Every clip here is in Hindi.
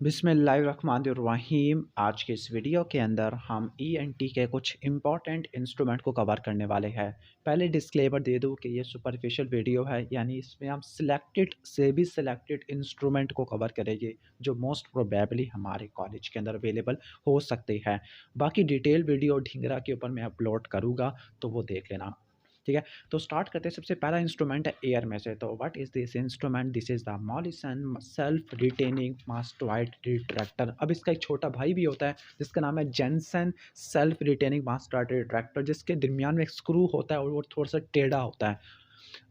बिस्मिल्लाहिर्रहमानिर्रहीम। आज के इस वीडियो के अंदर हम ईएनटी के कुछ इम्पॉर्टेंट इंस्ट्रूमेंट को कवर करने वाले हैं। पहले डिस्क्लेमर दे दूं कि ये सुपरफिशियल वीडियो है, यानी इसमें हम सिलेक्टेड से भी सिलेक्टेड इंस्ट्रूमेंट को कवर करेंगे जो मोस्ट प्रोबेबली हमारे कॉलेज के अंदर अवेलेबल हो सकते हैं। बाकी डिटेल वीडियो ढिंगरा के ऊपर मैं अपलोड करूँगा, तो वो देख लेना। ठीक है, तो स्टार्ट करते हैं। सबसे पहला इंस्ट्रूमेंट है एयर में से। तो what is this instrument? This is the Mollison self retaining mastoid retractor. अब इसका एक छोटा भाई भी होता है जिसका नाम है Jansen self retaining mastoid retractor, जिसके दरमियान में एक स्क्रू होता है और वो थोड़ा सा टेढ़ा होता है।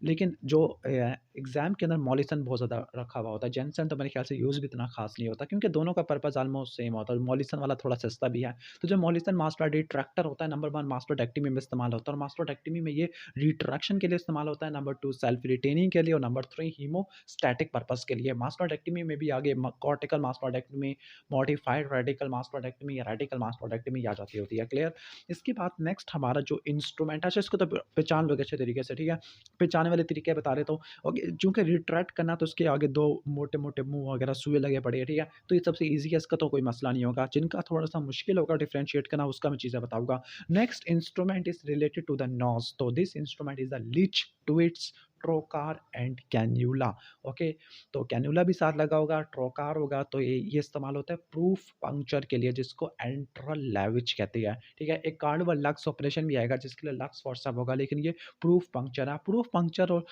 लेकिन जो एग्ज़ाम के अंदर मॉलिसन बहुत ज़्यादा रखा हुआ होता है। जेनसन तो मेरे ख़्याल से यूज़ भी इतना ख़ास नहीं होता, क्योंकि दोनों का पर्पज़ ऑलमोस्ट सेम होता है। मॉलिसन वाला थोड़ा सस्ता भी है। तो जो मॉलिसन मास्टर रिट्रैक्टर होता है, नंबर 1 मास्टोडेक्टमी में इस्तेमाल होता है, और मास्टोडेक्टमी में ये रिट्रैक्शन के लिए इस्तेमाल होता है। नंबर 2 सेल्फ रिटेनिंग के लिए, और नंबर 3 हीमोस्टैटिक पर्पज़ के लिए। मास्टोडेक्टमी में भी आगे कॉर्टिकल मास्टोडेक्टमी, मॉडिफाइड रेडिकल मास्टोडेक्टमी या रेडिकल मास्टोडेक्टमी आ जाती होती है। क्लियर? इसके बाद नेक्स्ट हमारा जो इंस्ट्रूमेंट है, अच्छा इसको तो पहचान लोगे अच्छे तरीके से, ठीक है? पहचानने वाले तरीके बता देता हूँ। ओके, चूँकि रिट्रैक्ट करना तो उसके आगे 2 मोटे-मोटे मुँह वगैरह सुए लगे पड़े हैं, ठीक है? तो ये सबसे ईज़ी है, इसका तो कोई मसला नहीं होगा। जिनका थोड़ा-सा मुश्किल होगा डिफरेंशिएट करना, उसका मैं चीज़ें बताऊँगा। Next instrument is related to the nose. तो this instrument is the leech twits trocar and cannula. Okay, तो कैन्युला भी साथ लगा होगा, ट्रोकार होगा, तो ये इस्तेमाल होता है प्रूफ पंक्चर के लिए, जिसको एंट्रल लेविज कहते हैं, ठीक है? एक कार्ड व लक्स ऑपरेशन भी आएगा जिसके लिए लक्स फोर्सेप होगा, लेकिन ये प्रूफ पंक्चर है। प्रूफ पंक्चर और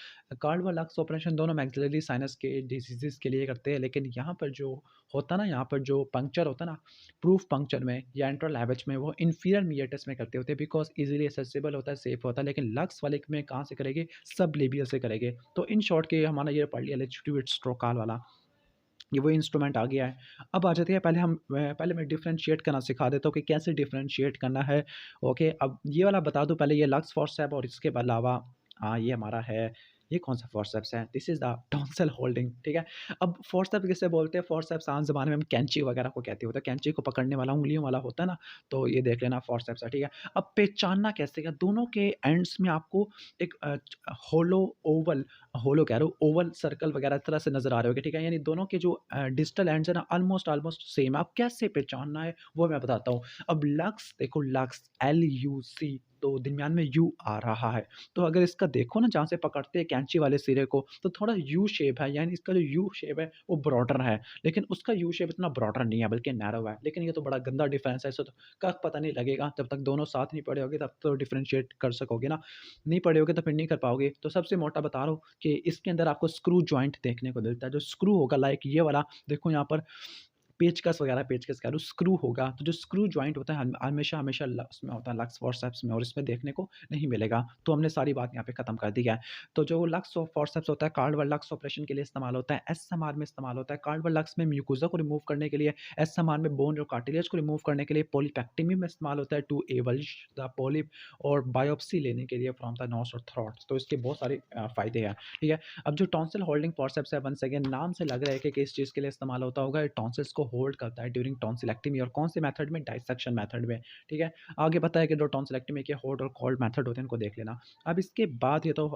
कार्ड व लक्स ऑपरेशन दोनों मैक्सिलरी साइनस के डिजीज़ेज़ के लिए करते हैं, लेकिन यहाँ पर जो होता है ना, यहाँ पर जो पंक्चर होता है ना, प्रूफ पंक्चर में या एंट्रल लैवेज में, वो इंफीरियर मीएटस में करते होते हैं, बिकॉज़ ईज़िली एक्सेसिबल होता है, सेफ होता है। लेकिन लक्स वाले में कहाँ से करेंगे? सबलेबियल से करेंगे। तो इन शॉर्ट के हमारा ये पढ़ लिया लेट्स वाला, ये वो इंस्ट्रूमेंट आ गया है। अब आ जाते हैं, पहले मैं डिफरेंशिएट करना सिखा देता हूँ कि कैसे डिफरेंशिएट करना है। ओके, अब ये वाला बता दूँ पहले, ये लक्स फोर्सेप, और इसके अलावा ये हमारा है, ये कौन-सा फोर्सेप्स है? This is the tonsil holding, ठीक है? अब फोर्सेप्स किसे बोलते हैं? फोर्सेप्स आम ज़बान में हम कैंची वगैरह को कहते होते हैं। कैंची को पकड़ने वाला, उँगलियों वाला होता है ना, तो ये देख लेना फोर्सेप्स है, ठीक है? अब पहचानना कैसे है? दोनों के एंड्स में आपको एक होलो ओवल होलो कह रहा हूँ, ओवल सर्कल वगैरह इस तरह से नज़र आ रहे होंगे, ठीक है? यानी दोनों के जो डिजिटल एंड्स हैं ना, ऑलमोस्ट सेम है। अब कैसे पहचानना है वो मैं बताता हूँ। अब लक्स देखो, लक्स LUC, तो दरमियान में यू आ रहा है। तो अगर इसका देखो ना, जहाँ से पकड़ते हैं कैंची वाले सिरे को, तो थोड़ा यू शेप है, यानी इसका जो यू शेप है वो ब्रॉडर है। लेकिन उसका यू शेप इतना ब्रॉडर नहीं है, बल्कि नैरो है। लेकिन ये तो बड़ा गंदा डिफरेंस है, इससे तो कख पता नहीं लगेगा। जब तक दोनों साथ नहीं पड़े होगे तब तो डिफरेंशिएट कर सकोगे ना। नहीं पढ़े होगे तो फिर नहीं कर पाओगे। तो सबसे मोटा बता रहा हूँ कि इसके अंदर आपको स्क्रू जॉइंट देखने को मिलता है। जो स्क्रू होगा लाइक ये वाला, देखो यहाँ पर पेचकस वगैरह, पेचकस कह रहा हूँ, स्क्रू होगा। तो जो स्क्रू जॉइंट होता है हमेशा ल उसमें होता है, लक्स फॉरसेप्स में, और इसमें देखने को नहीं मिलेगा। तो हमने सारी बात यहाँ पे ख़त्म कर दी है। तो जो लक्स फॉरसेप्स होता है, कार्ड व लक्स ऑपरेशन के लिए इस्तेमाल होता है। एसएमआर में इस्तेमाल होता है। कार्ड व लक्स में म्यूकोज़ा को रिमूव करने के लिए, एसएमआर में बोन और कार्टिलेज को रिमूव करने के लिए, पॉलीपेक्टमी में इस्तेमाल होता है टू एबलिश द पॉलिप, और बायोप्सी लेने के लिए फ्रॉम द नोज़ और थ्रोट। तो इसके बहुत सारे फ़ायदे हैं, ठीक है? अब जो टॉन्सिल होल्डिंग फॉरसेप्स है, वंस अगेन नाम से लग रहा है कि किस चीज़ के लिए इस्तेमाल होता होगा। ये टॉन्सिल्स को होल्ड करता है ड्यूरिंग टॉन्सिलेक्टमी, और कौन से मेथड में? डाइसेक्शन मेथड में, ठीक है? आगे बताया कि जो टॉन्सिलेक्टमी के हॉट और कोल्ड मेथड होते हैं, इनको देख लेना। अब इसके बाद ये तो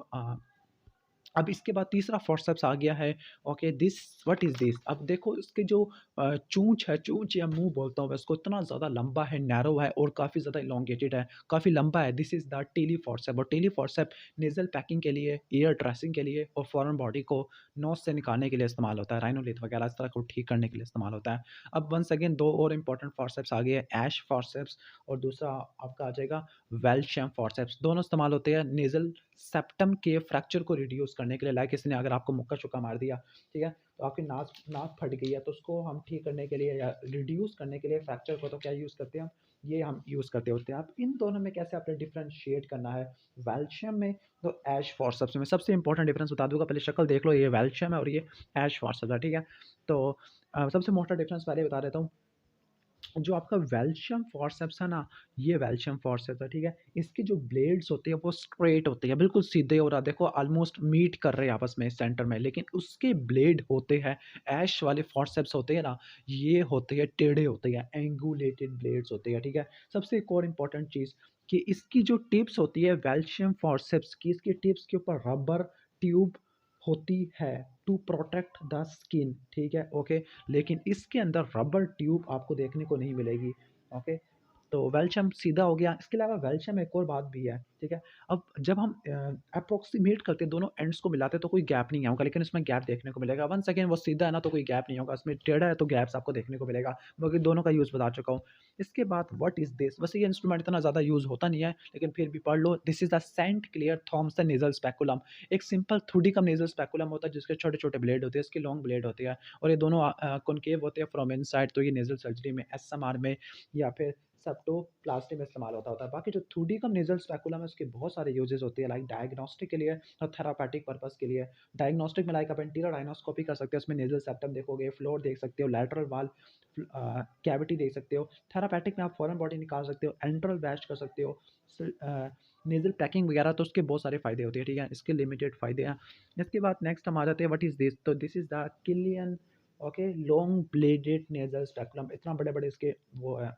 अब इसके बाद तीसरा फोर्सेप्स आ गया है। Okay, this what is this? अब देखो इसके जो चोंच है, चोंच या मुँह बोलता हूँ मैं इसको, इतना ज़्यादा लंबा है, नैरो है, और काफ़ी ज़्यादा इलॉन्गेटेड है, काफ़ी लंबा है। This is the Tilley forceps, और टेली फोर्सेप नेज़ल पैकिंग के लिए, ईयर ड्रेसिंग के लिए, और फॉरेन बॉडी को नोज़ से निकालने के लिए इस्तेमाल होता है। राइनोलिथ वगैरह इस तरह को ठीक करने के लिए इस्तेमाल होता है। अब वंस अगेन 2 और इंपॉर्टेंट फोर्सेप्स आ गए हैं, ऐश फोर्सेप्स, और दूसरा आपका आ जाएगा वेल्शम फोर्सेप्स। दोनों इस्तेमाल होते हैं नेज़ल सेप्टम के फ्रैक्चर को रिड्यूस करने के लिए। लाइक किसी ने अगर आपको मुक्का-शुक्का मार दिया, ठीक है? तो आपकी नाक नाक फट गई है, तो उसको हम ठीक करने के लिए या रिड्यूस करने के लिए फ्रैक्चर को, तो क्या यूज़ करते हैं हम? ये हम यूज़ करते होते हैं। अब इन दोनों में कैसे आपने डिफरेंशिएट करना है? वेल्शियम में, तो ऐश फोर्सेप्स में। सबसे इंपॉर्टेंट डिफरेंस बता दूँगा, पहले शक्ल देख लो, ये वेल्शियम है और ये ऐश फोर्सेप्स है, ठीक है? तो सबसे मोटा डिफरेंस पहले बता देता हूँ। जो आपका वेल्शियम फॉरसेप्स है ना, ये वेल्शियम फॉरसेप्स है, ठीक है? इसके जो ब्लेड्स होते हैं वो स्ट्रेट होते हैं, बिल्कुल सीधे, और देखो ऑलमोस्ट मीट कर रहे हैं आपस में सेंटर में, लेकिन उसके ब्लेड होते हैं, ऐश वाले फॉरसेप्स होते हैं ना, ये होते हैं टेढ़े होते हैं, एंगुलेटेड ब्लेड्स होते हैं, ठीक है? सबसे एक और इम्पोर्टेंट चीज़ कि इसकी जो टिप्स होती है वेल्शियम फॉरसेप्स की, इसकी टिप्स के ऊपर रबर ट्यूब होती है टू प्रोटेक्ट द स्किन, ठीक है, ओके। लेकिन इसके अंदर रबर ट्यूब आपको देखने को नहीं मिलेगी, ओके। तो वेल्शम सीधा हो गया। इसके अलावा वेल्शम एक और बात भी है, ठीक है। अब जब हम अप्रोक्सीमेट करते हैं, दोनों एंड्स को मिलाते हैं तो कोई गैप नहीं होगा, लेकिन इसमें गैप देखने को मिलेगा। वन सेकेंड वो सीधा है ना तो कोई गैप नहीं होगा, इसमें टेढ़ा है तो गैप्स आपको देखने को मिलेगा। बाकी दोनों का यूज़ बता चुका हूँ। इसके बाद व्हाट इज़ दिस? वैसे ये इंस्ट्रूमेंट इतना ज़्यादा यूज़ होता नहीं है, लेकिन फिर भी पढ़ लो। This is the Saint Clair Thomson nasal speculum. एक सिंपल थ्रूडिकम नेज़ल स्पेकुलम होता है जिसके छोटे-छोटे ब्लेड होते हैं, इसके लॉन्ग ब्लेड होते हैं और ये दोनों कॉनकेव होते हैं फ्रॉम इनसाइड। तो ये नेज़ल सर्जरी में, एसएमआर में या फिर सेप्टोप्लास्टी में इस्तेमाल होता है। बाकी जो थ्रूडिकम नेज़ल स्पेकुलम है उसके बहुत सारे यूजेस होते हैं, लाइक डायग्नोस्टिक के लिए और थेरापेटिक पर्पस के लिए। डायग्नोस्टिक में लाइक आप एंटीरियर राइनोस्कोपी कर सकते हो, उसमें नेज़ल सेप्टम देखोगे, फ्लोर देख सकते हो, लैटरल वाल कैविटी देख सकते हो। थेरापेटिक में आप फॉरेन बॉडी निकाल सकते हो, एंट्रल बैच कर सकते हो, नेज़ल पैकिंग वगैरह। तो उसके बहुत सारे फ़ायदे होते हैं, ठीक है, इसके लिमिटेड फ़ायदे हैं। इसके बाद नेक्स्ट हम आ जाते हैं, व्हाट इज़ दिस? तो this is the Killian, okay, long bladed nasal speculum. इतना बड़े-बड़े इसके वो है।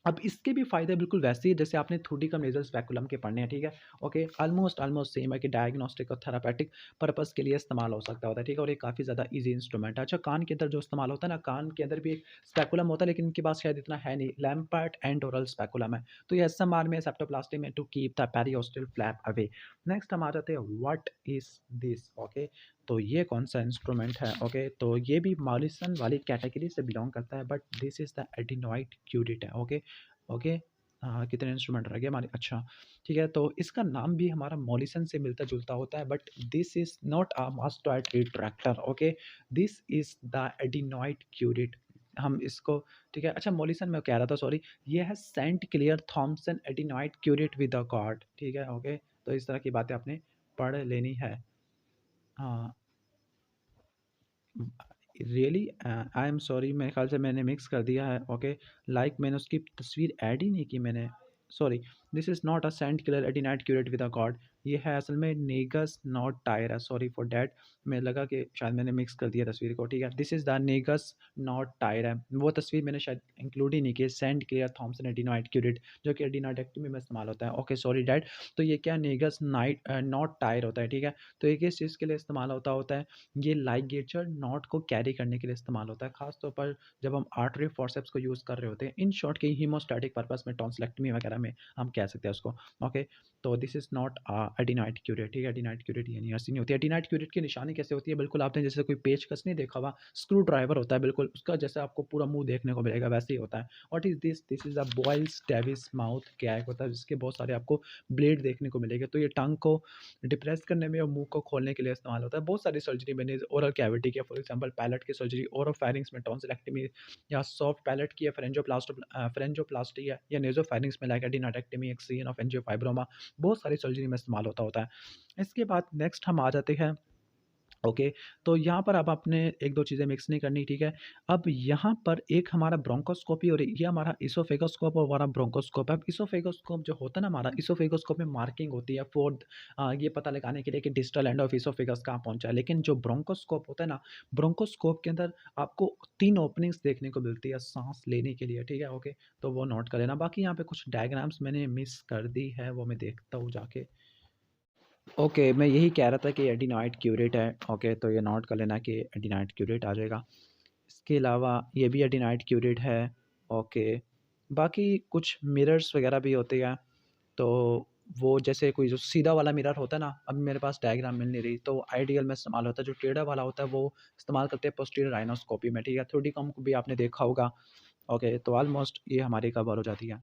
अब इसके भी फ़ायदे बिल्कुल वैसे ही जैसे आपने थ्रूडिकम नेज़ल स्पेकुलम के पढ़ने हैं, ठीक है? ओके, ऑलमोस्ट सेम है कि डायग्नोस्टिक और थेरापेटिक पर्पज़ के लिए इस्तेमाल हो सकता होता है, ठीक है? और ये काफ़ी ज़्यादा ईज़ी इंस्ट्रूमेंट है। अच्छा, कान के अंदर जो इस्तेमाल होता है ना, कान के अंदर भी एक स्पेकुलम होता है, लेकिन इनके पास शायद इतना है नहीं। लैम्पर्ट एंड ओरल स्पेकुलम है। तो ये एसएमआर में, सेप्टोप्लास्टी में, to keep the periosteal flap away. Next हम आ जाते हैं, व्हाट इज़ दिस? ओके, तो ये कौन-सा इंस्ट्रूमेंट है? ओके, तो ये भी मॉलिसन वाली कैटेगरी से बिलॉन्ग करता है, but this is the adenoid curette है, ओके। ओके, कितने इंस्ट्रूमेंट रह गए हमारे? अच्छा, ठीक है, तो इसका नाम भी हमारा मॉलिसन से मिलता-जुलता होता है, but this is not a mastoid retractor, okay. This is the adenoid curette. हम इसको, ठीक है, अच्छा, मॉलिसन मैं कह रहा था, सॉरी, ये है Saint Clair Thomson adenoid curette with a cord, ठीक है, ओके। तो इस तरह की बातें आपने पढ़ लेनी है। हाँ, रियली आई एम सॉरी, मेरे ख्याल से मैंने मिक्स कर दिया है, ओके। लाइक मैंने उसकी तस्वीर ऐड ही नहीं की मैंने, sorry. This is not a Saint Clair adenoid curette with a guard. ये है असल में नेगस नॉट टायर है, सॉरी फॉर डैट। मैं लगा कि शायद मैंने मिक्स कर दिया तस्वीर को, ठीक है। This is the Negus knot tier है, वो तस्वीर मैंने शायद इंक्लूड ही नहीं की। Saint Clair Thomson adenoid curette जो कि एडिनाइडेक्टमी में इस्तेमाल होता है, ओके, सॉरी डैट। तो ये क्या नेगस नाइट नॉट टायर होता है, ठीक है। तो ये किस चीज़ के लिए इस्तेमाल होता है? ये लाइगेचर नॉट को कैरी करने के लिए इस्तेमाल होता है, खास तौर पर जब हम आर्टरी फोर्सेप्स को यूज़ कर रहे होते हैं। इन शॉर्ट, की हीमोस्टैटिक पर्पस में, टॉन्सिलेक्टमी वगैरह में हम कह सकते हैं उसको, ओके। तो दिस इज़ नॉट एडिनाइड क्यूरेट, ठीक है। एडिनाइड क्यूरेट यानी ऐसी नहीं होती। एडिनाइड क्यूरेट की निशानी कैसे होती है? बिल्कुल आपने जैसे कोई पेचकस नहीं देखा हुआ, स्क्रू ड्राइवर होता है बिल्कुल उसका जैसे आपको पूरा मुंह देखने को मिलेगा, वैसे ही होता है। What is this? This is a Boyle's Davis mouth gag होता है, जिसके बहुत सारे आपको ब्लेड देखने को मिलेंगे। तो ये टंग को डिप्रेस करने में और मुंह को खोलने के लिए इस्तेमाल होता है। बहुत सारी सर्जरी मैंने ओरल कैविटी की, फॉर एग्जांपल पैलेट की सर्जरी, ओरोफैरिंक्स में टॉन्सिलेक्टमी या सॉफ्ट पैलेट की है, फेरेंजियोप्लास्टी है, या नेज़ोफैरिंक्स में लाइक एडिनाइडेक्टमी, एक्सिजन ऑफ एंजियोफाइब्रोमा। बहुत सारी सर्जरी में इस्तेमाल होता है। इसके बाद नेक्स्ट हम आ जाते हैं, ओके। तो यहाँ पर अब आपने 1-2 चीज़ें मिक्स नहीं करनी, ठीक है। अब यहाँ पर एक हमारा ब्रोंकोस्कोपी और ये हमारा इसोफेगोस्कोप और हमारा ब्रोंकोस्कोप है। अब इसोफेगोस्कोप जो होता है ना हमारा, इसोफेगोस्कोप में मार्किंग होती है फॉर ये पता लगाने के लिए कि डिस्टल एंड ऑफ इसोफेगस कहाँ पहुँचा है। लेकिन जो ब्रोंकोस्कोप होता है ना, ब्रोंकोस्कोप के अंदर आपको 3 ओपनिंग्स देखने को मिलती है साँस लेने के लिए, ठीक है, ओके। तो वो नोट कर लेना। बाकी यहाँ पे कुछ डायग्राम्स मैंने मिस कर दी है, वो मैं देखता हूँ जाके। ओके, मैं यही कह रहा था कि एडिनॉइड क्यूरेट है, ओके, तो ये नोट कर लेना कि एडिनॉइड क्यूरेट आ जाएगा। इसके अलावा ये भी एडिनॉइड क्यूरेट है, ओके। बाकी कुछ मिरर्स वगैरह भी होते हैं, तो वो जैसे कोई जो सीधा वाला मिरर होता है ना, अब मेरे पास डायग्राम मिल नहीं रही, तो आइडियल में इस्तेमाल होता है। जो टेढ़ा वाला होता है वो इस्तेमाल करते हैं पोस्टीरियर राइनोस्कोपी में, ठीक है। थ्योडी कम को भी आपने देखा होगा, ओके। तो ऑलमोस्ट ये हमारी कवर हो जाती है।